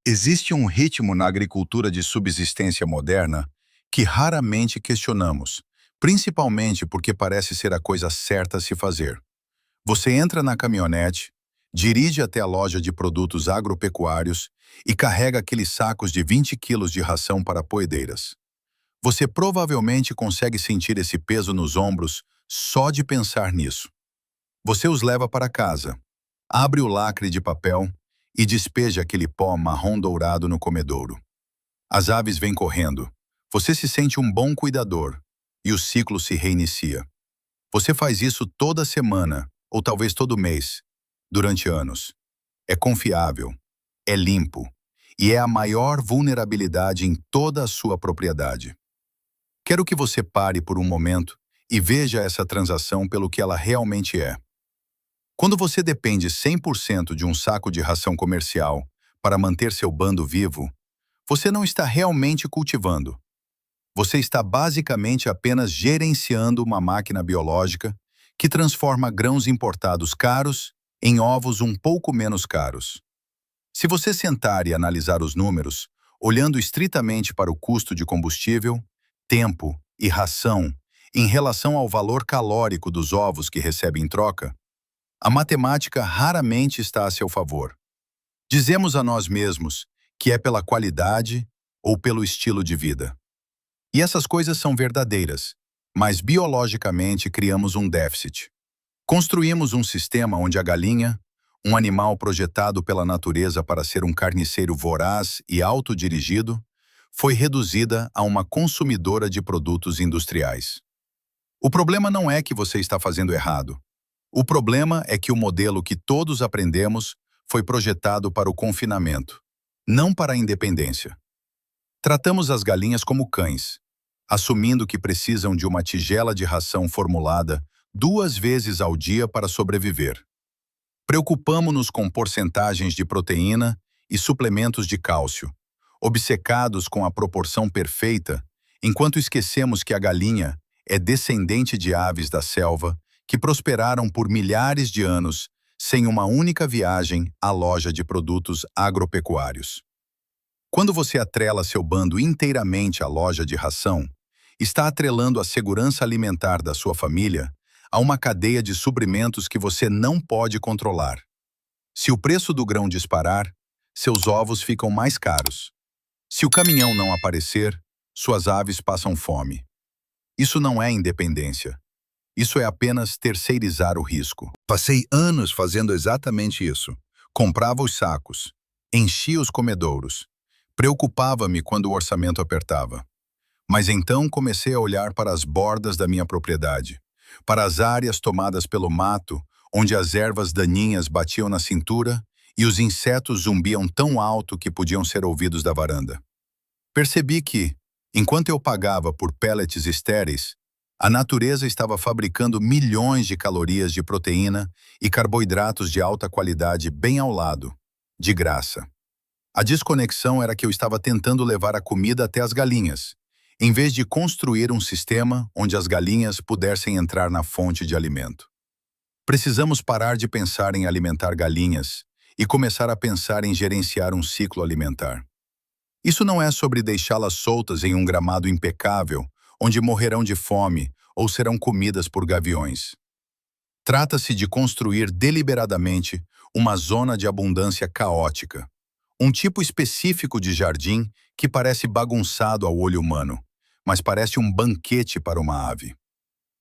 Existe um ritmo na agricultura de subsistência moderna que raramente questionamos, principalmente porque parece ser a coisa certa a se fazer. Você entra na caminhonete, dirige até a loja de produtos agropecuários e carrega aqueles sacos de 20 quilos de ração para poedeiras. Você provavelmente consegue sentir esse peso nos ombros só de pensar nisso. Você os leva para casa, abre o lacre de papel e despeja aquele pó marrom dourado no comedouro. As aves vêm correndo. Você se sente um bom cuidador e o ciclo se reinicia. Você faz isso toda semana, ou talvez todo mês, durante anos. É confiável, é limpo e é a maior vulnerabilidade em toda a sua propriedade. Quero que você pare por um momento e veja essa transação pelo que ela realmente é. Quando você depende 100% de um saco de ração comercial para manter seu bando vivo, você não está realmente cultivando. Você está basicamente apenas gerenciando uma máquina biológica que transforma grãos importados caros em ovos um pouco menos caros. Se você sentar e analisar os números, olhando estritamente para o custo de combustível, tempo e ração em relação ao valor calórico dos ovos que recebe em troca, a matemática raramente está a seu favor. Dizemos a nós mesmos que é pela qualidade ou pelo estilo de vida. E essas coisas são verdadeiras, mas biologicamente criamos um déficit. Construímos um sistema onde a galinha, um animal projetado pela natureza para ser um carniceiro voraz e autodirigido, foi reduzida a uma consumidora de produtos industriais. O problema não é que você está fazendo errado. O problema é que o modelo que todos aprendemos foi projetado para o confinamento, não para a independência. Tratamos as galinhas como cães, assumindo que precisam de uma tigela de ração formulada 2 vezes ao dia para sobreviver. Preocupamo-nos com porcentagens de proteína e suplementos de cálcio, obcecados com a proporção perfeita, enquanto esquecemos que a galinha é descendente de aves da selva que prosperaram por milhares de anos sem uma única viagem à loja de produtos agropecuários. Quando você atrela seu bando inteiramente à loja de ração, está atrelando a segurança alimentar da sua família a uma cadeia de suprimentos que você não pode controlar. Se o preço do grão disparar, seus ovos ficam mais caros. Se o caminhão não aparecer, suas aves passam fome. Isso não é independência. Isso é apenas terceirizar o risco. Passei anos fazendo exatamente isso. Comprava os sacos, enchia os comedouros, preocupava-me quando o orçamento apertava. Mas então comecei a olhar para as bordas da minha propriedade, para as áreas tomadas pelo mato, onde as ervas daninhas batiam na cintura e os insetos zumbiam tão alto que podiam ser ouvidos da varanda. Percebi que, enquanto eu pagava por pellets estéreis, a natureza estava fabricando milhões de calorias de proteína e carboidratos de alta qualidade bem ao lado, de graça. A desconexão era que eu estava tentando levar a comida até as galinhas, em vez de construir um sistema onde as galinhas pudessem entrar na fonte de alimento. Precisamos parar de pensar em alimentar galinhas e começar a pensar em gerenciar um ciclo alimentar. Isso não é sobre deixá-las soltas em um gramado impecável, onde morrerão de fome ou serão comidas por gaviões. Trata-se de construir deliberadamente uma zona de abundância caótica, um tipo específico de jardim que parece bagunçado ao olho humano, mas parece um banquete para uma ave.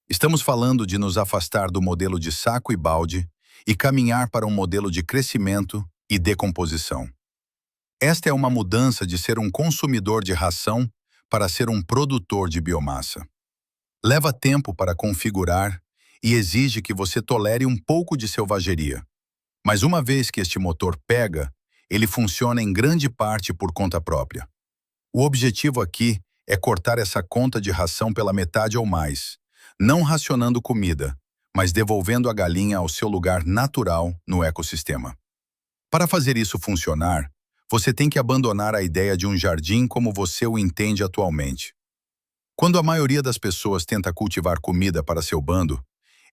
Estamos falando de nos afastar do modelo de saco e balde e caminhar para um modelo de crescimento e decomposição. Esta é uma mudança de ser um consumidor de ração para ser um produtor de biomassa. Leva tempo para configurar e exige que você tolere um pouco de selvageria. Mas uma vez que este motor pega, ele funciona em grande parte por conta própria. O objetivo aqui é cortar essa conta de ração pela metade ou mais, não racionando comida, mas devolvendo a galinha ao seu lugar natural no ecossistema. Para fazer isso funcionar, você tem que abandonar a ideia de um jardim como você o entende atualmente. Quando a maioria das pessoas tenta cultivar comida para seu bando,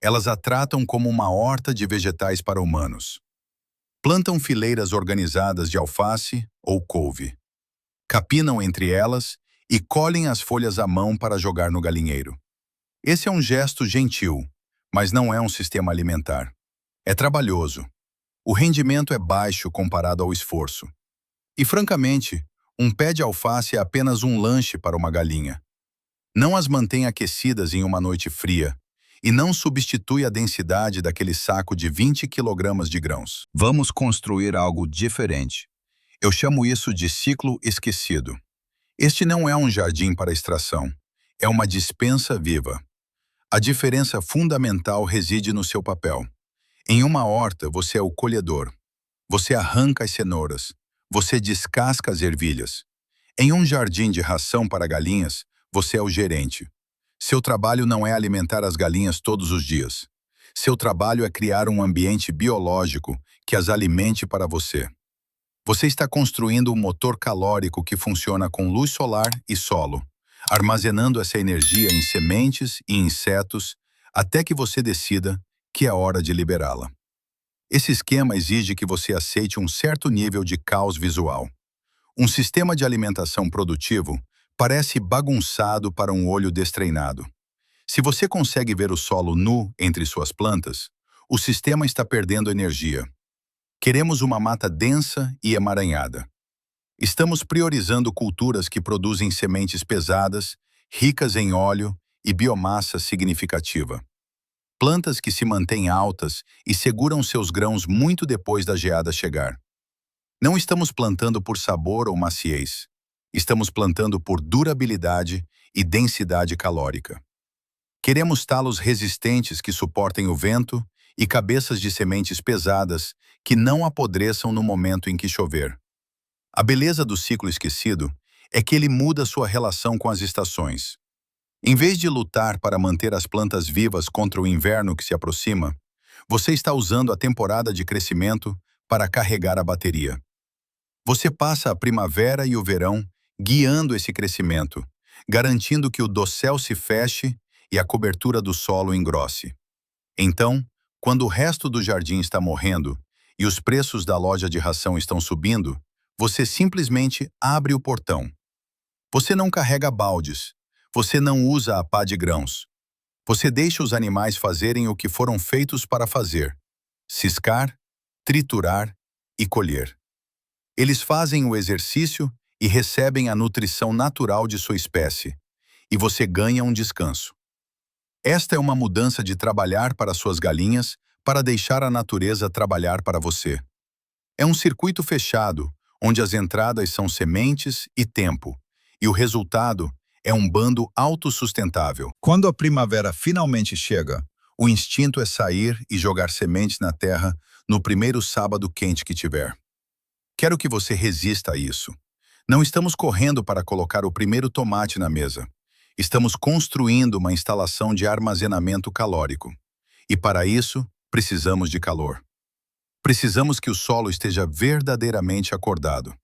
elas a tratam como uma horta de vegetais para humanos. Plantam fileiras organizadas de alface ou couve. Capinam entre elas e colhem as folhas à mão para jogar no galinheiro. Esse é um gesto gentil, mas não é um sistema alimentar. É trabalhoso. O rendimento é baixo comparado ao esforço. E, francamente, um pé de alface é apenas um lanche para uma galinha. Não as mantém aquecidas em uma noite fria e não substitui a densidade daquele saco de 20 quilogramas de grãos. Vamos construir algo diferente. Eu chamo isso de ciclo esquecido. Este não é um jardim para extração, é uma despensa viva. A diferença fundamental reside no seu papel. Em uma horta, você é o colhedor. Você arranca as cenouras. Você descasca as ervilhas. Em um jardim de ração para galinhas, você é o gerente. Seu trabalho não é alimentar as galinhas todos os dias. Seu trabalho é criar um ambiente biológico que as alimente para você. Você está construindo um motor calórico que funciona com luz solar e solo, armazenando essa energia em sementes e insetos até que você decida que é hora de liberá-la. Esse esquema exige que você aceite um certo nível de caos visual. Um sistema de alimentação produtivo parece bagunçado para um olho destreinado. Se você consegue ver o solo nu entre suas plantas, o sistema está perdendo energia. Queremos uma mata densa e emaranhada. Estamos priorizando culturas que produzem sementes pesadas, ricas em óleo e biomassa significativa. Plantas que se mantêm altas e seguram seus grãos muito depois da geada chegar. Não estamos plantando por sabor ou maciez. Estamos plantando por durabilidade e densidade calórica. Queremos talos resistentes que suportem o vento e cabeças de sementes pesadas que não apodreçam no momento em que chover. A beleza do ciclo esquecido é que ele muda sua relação com as estações. Em vez de lutar para manter as plantas vivas contra o inverno que se aproxima, você está usando a temporada de crescimento para carregar a bateria. Você passa a primavera e o verão guiando esse crescimento, garantindo que o dossel se feche e a cobertura do solo engrosse. Então, quando o resto do jardim está morrendo e os preços da loja de ração estão subindo, você simplesmente abre o portão. Você não carrega baldes. Você não usa a pá de grãos. Você deixa os animais fazerem o que foram feitos para fazer: ciscar, triturar e colher. Eles fazem o exercício e recebem a nutrição natural de sua espécie, e você ganha um descanso. Esta é uma mudança de trabalhar para suas galinhas para deixar a natureza trabalhar para você. É um circuito fechado, onde as entradas são sementes e tempo, e o resultado é um bando autossustentável. Quando a primavera finalmente chega, o instinto é sair e jogar sementes na terra no primeiro sábado quente que tiver. Quero que você resista a isso. Não estamos correndo para colocar o primeiro tomate na mesa. Estamos construindo uma instalação de armazenamento calórico. E para isso, precisamos de calor. Precisamos que o solo esteja verdadeiramente acordado.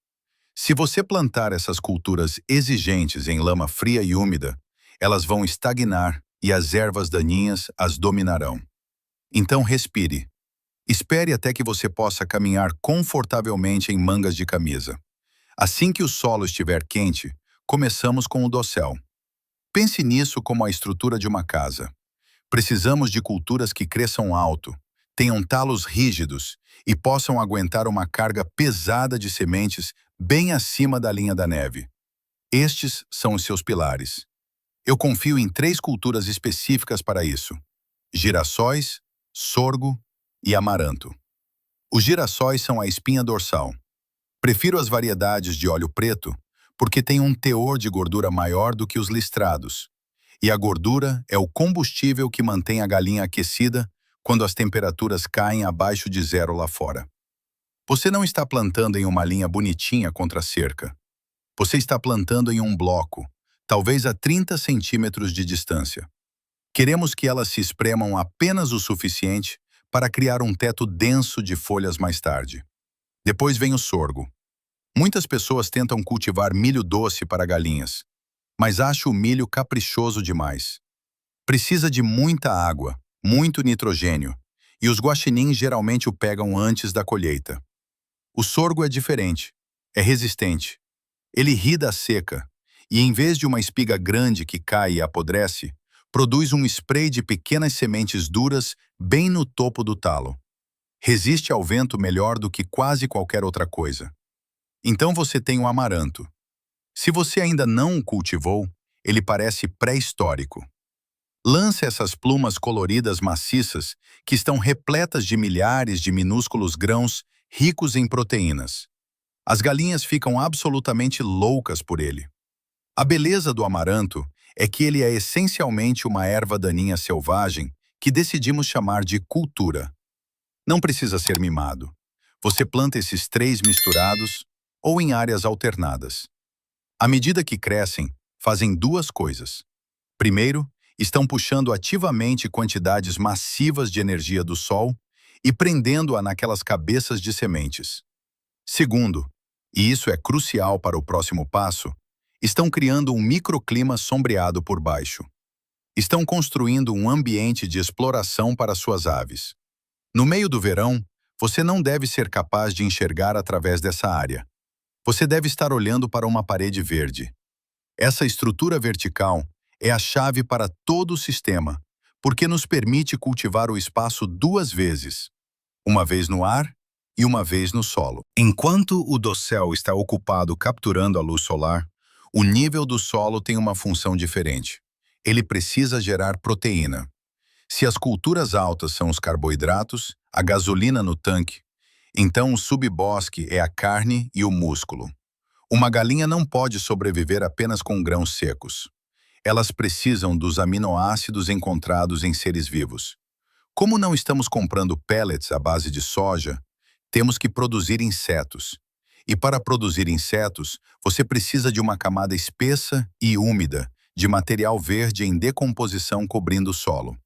Se você plantar essas culturas exigentes em lama fria e úmida, elas vão estagnar e as ervas daninhas as dominarão. Então respire. Espere até que você possa caminhar confortavelmente em mangas de camisa. Assim que o solo estiver quente, começamos com o dossel. Pense nisso como a estrutura de uma casa. Precisamos de culturas que cresçam alto, tenham talos rígidos e possam aguentar uma carga pesada de sementes bem acima da linha da neve. Estes são os seus pilares. Eu confio em 3 culturas específicas para isso: girassóis, sorgo e amaranto. Os girassóis são a espinha dorsal. Prefiro as variedades de óleo preto porque têm um teor de gordura maior do que os listrados. E a gordura é o combustível que mantém a galinha aquecida quando as temperaturas caem abaixo de zero lá fora. Você não está plantando em uma linha bonitinha contra a cerca. Você está plantando em um bloco, talvez a 30 centímetros de distância. Queremos que elas se espremam apenas o suficiente para criar um teto denso de folhas mais tarde. Depois vem o sorgo. Muitas pessoas tentam cultivar milho doce para galinhas, mas acho o milho caprichoso demais. Precisa de muita água, muito nitrogênio, e os guaxinins geralmente o pegam antes da colheita. O sorgo é diferente. É resistente. Ele ri da seca, e em vez de uma espiga grande que cai e apodrece, produz um spray de pequenas sementes duras bem no topo do talo. Resiste ao vento melhor do que quase qualquer outra coisa. Então você tem o amaranto. Se você ainda não o cultivou, ele parece pré-histórico. Lance essas plumas coloridas maciças que estão repletas de milhares de minúsculos grãos ricos em proteínas. As galinhas ficam absolutamente loucas por ele. A beleza do amaranto é que ele é essencialmente uma erva daninha selvagem que decidimos chamar de cultura. Não precisa ser mimado. Você planta esses três misturados ou em áreas alternadas. À medida que crescem, fazem duas coisas. Primeiro, estão puxando ativamente quantidades massivas de energia do Sol e prendendo-a naquelas cabeças de sementes. Segundo, e isso é crucial para o próximo passo, estão criando um microclima sombreado por baixo. Estão construindo um ambiente de exploração para suas aves. No meio do verão, você não deve ser capaz de enxergar através dessa área. Você deve estar olhando para uma parede verde. Essa estrutura vertical é a chave para todo o sistema, porque nos permite cultivar o espaço duas vezes, uma vez no ar e uma vez no solo. Enquanto o dossel está ocupado capturando a luz solar, o nível do solo tem uma função diferente. Ele precisa gerar proteína. Se as culturas altas são os carboidratos, a gasolina no tanque, então o subbosque é a carne e o músculo. Uma galinha não pode sobreviver apenas com grãos secos. Elas precisam dos aminoácidos encontrados em seres vivos. Como não estamos comprando pellets à base de soja, temos que produzir insetos. E para produzir insetos, você precisa de uma camada espessa e úmida de material verde em decomposição cobrindo o solo.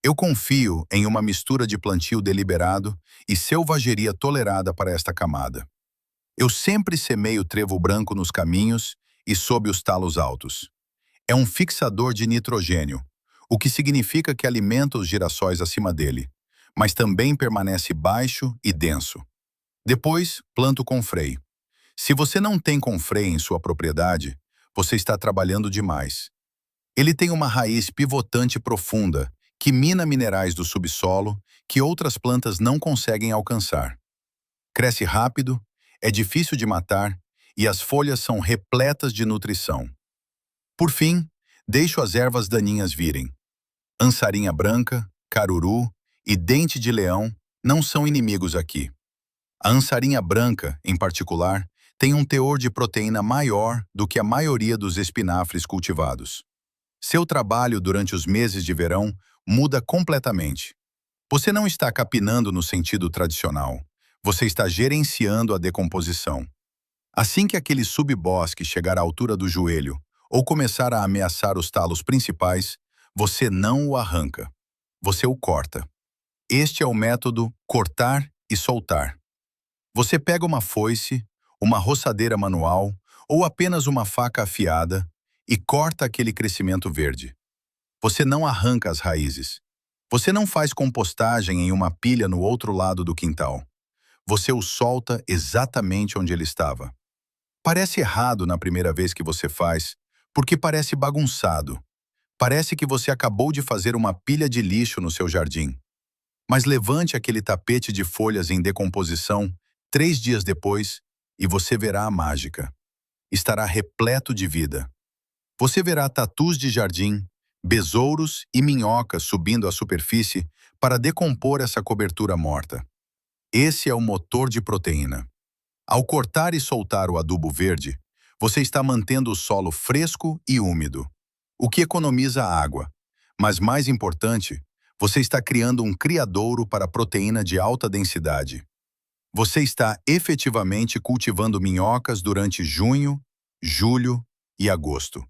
Eu confio em uma mistura de plantio deliberado e selvageria tolerada para esta camada. Eu sempre semeio trevo branco nos caminhos e sob os talos altos. É um fixador de nitrogênio, o que significa que alimenta os girassóis acima dele, mas também permanece baixo e denso. Depois, planto com freio. Se você não tem confrei em sua propriedade, você está trabalhando demais. Ele tem uma raiz pivotante profunda, que mina minerais do subsolo que outras plantas não conseguem alcançar. Cresce rápido, é difícil de matar e as folhas são repletas de nutrição. Por fim, deixo as ervas daninhas virem. Ançarinha branca, caruru e dente de leão não são inimigos aqui. A ançarinha branca, em particular, tem um teor de proteína maior do que a maioria dos espinafres cultivados. Seu trabalho durante os meses de verão muda completamente. Você não está capinando no sentido tradicional. Você está gerenciando a decomposição. Assim que aquele subbosque chegar à altura do joelho ou começar a ameaçar os talos principais, você não o arranca. Você o corta. Este é o método cortar e soltar. Você pega uma foice, uma roçadeira manual ou apenas uma faca afiada e corta aquele crescimento verde. Você não arranca as raízes. Você não faz compostagem em uma pilha no outro lado do quintal. Você o solta exatamente onde ele estava. Parece errado na primeira vez que você faz, porque parece bagunçado. Parece que você acabou de fazer uma pilha de lixo no seu jardim. Mas levante aquele tapete de folhas em decomposição 3 dias depois e você verá a mágica. Estará repleto de vida. Você verá tatus de jardim, besouros e minhocas subindo à superfície para decompor essa cobertura morta. Esse é o motor de proteína. Ao cortar e soltar o adubo verde, você está mantendo o solo fresco e úmido, o que economiza água. Mas mais importante, você está criando um criadouro para proteína de alta densidade. Você está efetivamente cultivando minhocas durante junho, julho e agosto.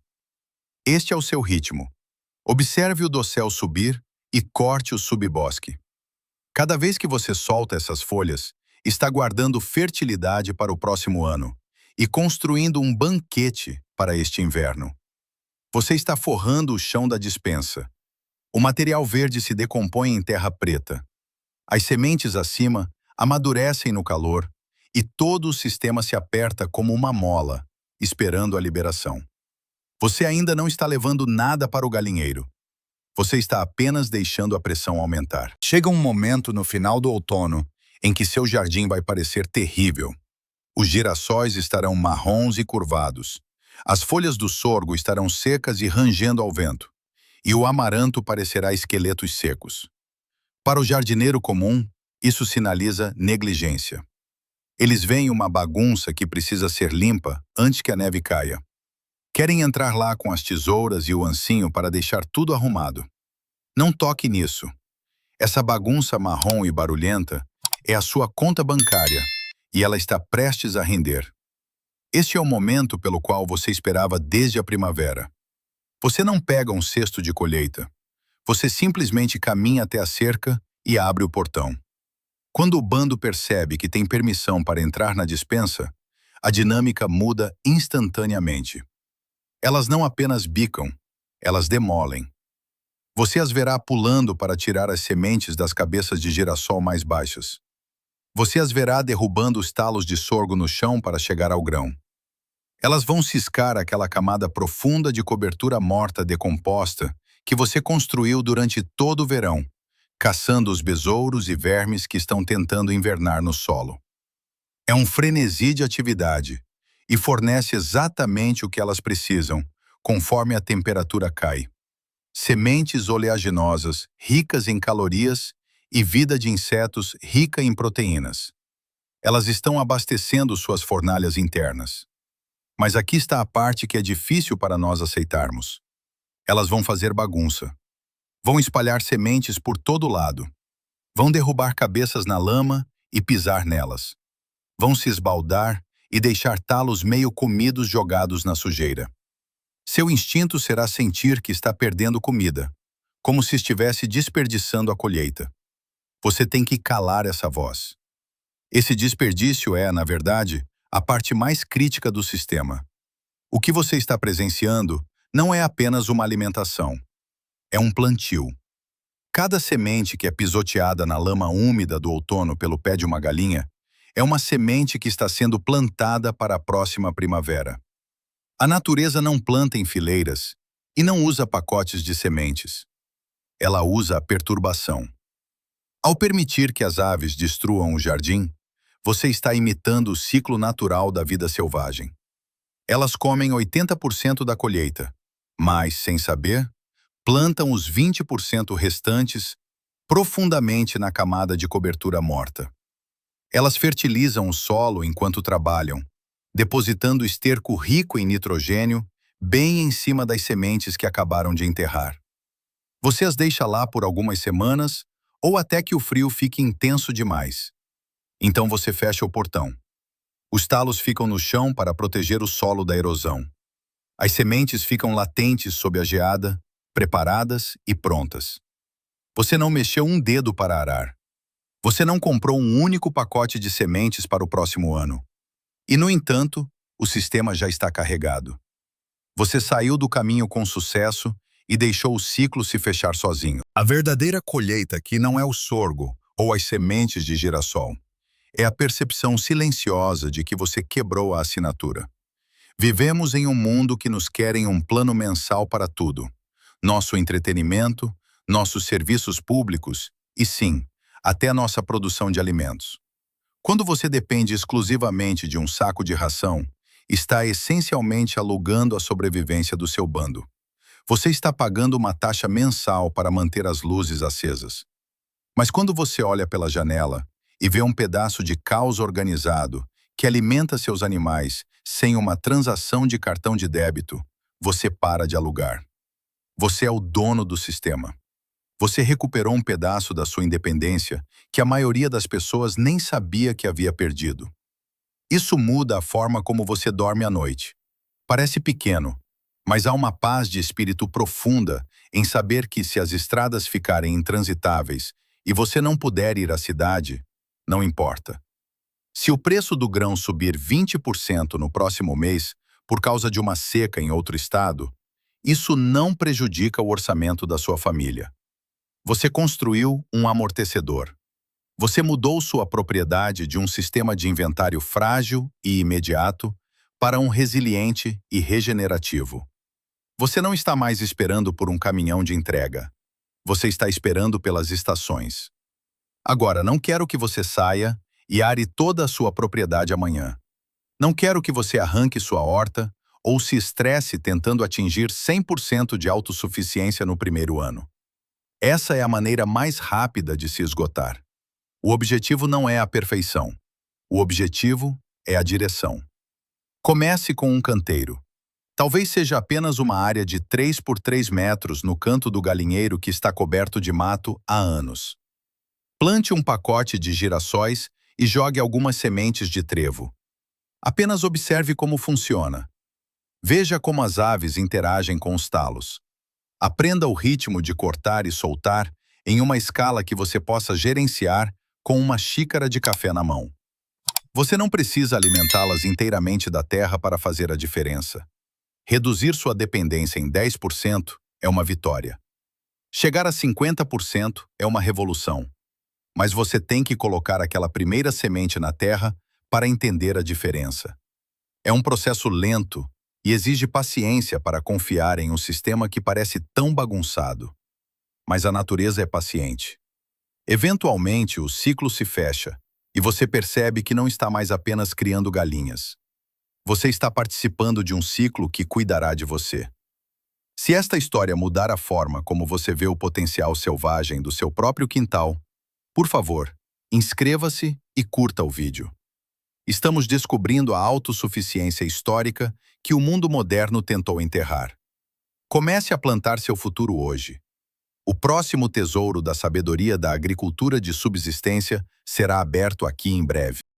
Este é o seu ritmo. Observe o dossel subir e corte o subbosque. Cada vez que você solta essas folhas, está guardando fertilidade para o próximo ano e construindo um banquete para este inverno. Você está forrando o chão da despensa. O material verde se decompõe em terra preta. As sementes acima amadurecem no calor e todo o sistema se aperta como uma mola, esperando a liberação. Você ainda não está levando nada para o galinheiro. Você está apenas deixando a pressão aumentar. Chega um momento no final do outono em que seu jardim vai parecer terrível. Os girassóis estarão marrons e curvados. As folhas do sorgo estarão secas e rangendo ao vento. E o amaranto parecerá esqueletos secos. Para o jardineiro comum, isso sinaliza negligência. Eles veem uma bagunça que precisa ser limpa antes que a neve caia. Querem entrar lá com as tesouras e o ancinho para deixar tudo arrumado. Não toque nisso. Essa bagunça marrom e barulhenta é a sua conta bancária e ela está prestes a render. Este é o momento pelo qual você esperava desde a primavera. Você não pega um cesto de colheita. Você simplesmente caminha até a cerca e abre o portão. Quando o bando percebe que tem permissão para entrar na despensa, a dinâmica muda instantaneamente. Elas não apenas bicam, elas demolem. Você as verá pulando para tirar as sementes das cabeças de girassol mais baixas. Você as verá derrubando os talos de sorgo no chão para chegar ao grão. Elas vão ciscar aquela camada profunda de cobertura morta decomposta que você construiu durante todo o verão, caçando os besouros e vermes que estão tentando invernar no solo. É um frenesi de atividade e fornece exatamente o que elas precisam, conforme a temperatura cai. Sementes oleaginosas, ricas em calorias, e vida de insetos rica em proteínas. Elas estão abastecendo suas fornalhas internas. Mas aqui está a parte que é difícil para nós aceitarmos. Elas vão fazer bagunça. Vão espalhar sementes por todo lado. Vão derrubar cabeças na lama e pisar nelas. Vão se esbaldar e deixar talos meio comidos jogados na sujeira. Seu instinto será sentir que está perdendo comida, como se estivesse desperdiçando a colheita. Você tem que calar essa voz. Esse desperdício é, na verdade, a parte mais crítica do sistema. O que você está presenciando não é apenas uma alimentação. É um plantio. Cada semente que é pisoteada na lama úmida do outono pelo pé de uma galinha é uma semente que está sendo plantada para a próxima primavera. A natureza não planta em fileiras e não usa pacotes de sementes. Ela usa a perturbação. Ao permitir que as aves destruam o jardim, você está imitando o ciclo natural da vida selvagem. Elas comem 80% da colheita, mas, sem saber, plantam os 20% restantes profundamente na camada de cobertura morta. Elas fertilizam o solo enquanto trabalham, depositando esterco rico em nitrogênio bem em cima das sementes que acabaram de enterrar. Você as deixa lá por algumas semanas ou até que o frio fique intenso demais. Então você fecha o portão. Os talos ficam no chão para proteger o solo da erosão. As sementes ficam latentes sob a geada, preparadas e prontas. Você não mexeu um dedo para arar. Você não comprou um único pacote de sementes para o próximo ano. E, no entanto, o sistema já está carregado. Você saiu do caminho com sucesso e deixou o ciclo se fechar sozinho. A verdadeira colheita aqui não é o sorgo ou as sementes de girassol. É a percepção silenciosa de que você quebrou a assinatura. Vivemos em um mundo que nos quer em um plano mensal para tudo. Nosso entretenimento, nossos serviços públicos e, sim, até a nossa produção de alimentos. Quando você depende exclusivamente de um saco de ração, está essencialmente alugando a sobrevivência do seu bando. Você está pagando uma taxa mensal para manter as luzes acesas. Mas quando você olha pela janela e vê um pedaço de caos organizado que alimenta seus animais sem uma transação de cartão de débito, você para de alugar. Você é o dono do sistema. Você recuperou um pedaço da sua independência que a maioria das pessoas nem sabia que havia perdido. Isso muda a forma como você dorme à noite. Parece pequeno, mas há uma paz de espírito profunda em saber que se as estradas ficarem intransitáveis e você não puder ir à cidade, não importa. Se o preço do grão subir 20% no próximo mês por causa de uma seca em outro estado, isso não prejudica o orçamento da sua família. Você construiu um amortecedor. Você mudou sua propriedade de um sistema de inventário frágil e imediato para um resiliente e regenerativo. Você não está mais esperando por um caminhão de entrega. Você está esperando pelas estações. Agora, não quero que você saia e are toda a sua propriedade amanhã. Não quero que você arranque sua horta ou se estresse tentando atingir 100% de autossuficiência no primeiro ano. Essa é a maneira mais rápida de se esgotar. O objetivo não é a perfeição. O objetivo é a direção. Comece com um canteiro. Talvez seja apenas uma área de 3 por 3 metros no canto do galinheiro que está coberto de mato há anos. Plante um pacote de girassóis e jogue algumas sementes de trevo. Apenas observe como funciona. Veja como as aves interagem com os talos. Aprenda o ritmo de cortar e soltar em uma escala que você possa gerenciar com uma xícara de café na mão. Você não precisa alimentá-las inteiramente da terra para fazer a diferença. Reduzir sua dependência em 10% é uma vitória. Chegar a 50% é uma revolução. Mas você tem que colocar aquela primeira semente na terra para entender a diferença. É um processo lento e exige paciência para confiar em um sistema que parece tão bagunçado. Mas a natureza é paciente. Eventualmente, o ciclo se fecha e você percebe que não está mais apenas criando galinhas. Você está participando de um ciclo que cuidará de você. Se esta história mudar a forma como você vê o potencial selvagem do seu próprio quintal, por favor, inscreva-se e curta o vídeo. Estamos descobrindo a autossuficiência histórica que o mundo moderno tentou enterrar. Comece a plantar seu futuro hoje. O próximo tesouro da sabedoria da agricultura de subsistência será aberto aqui em breve.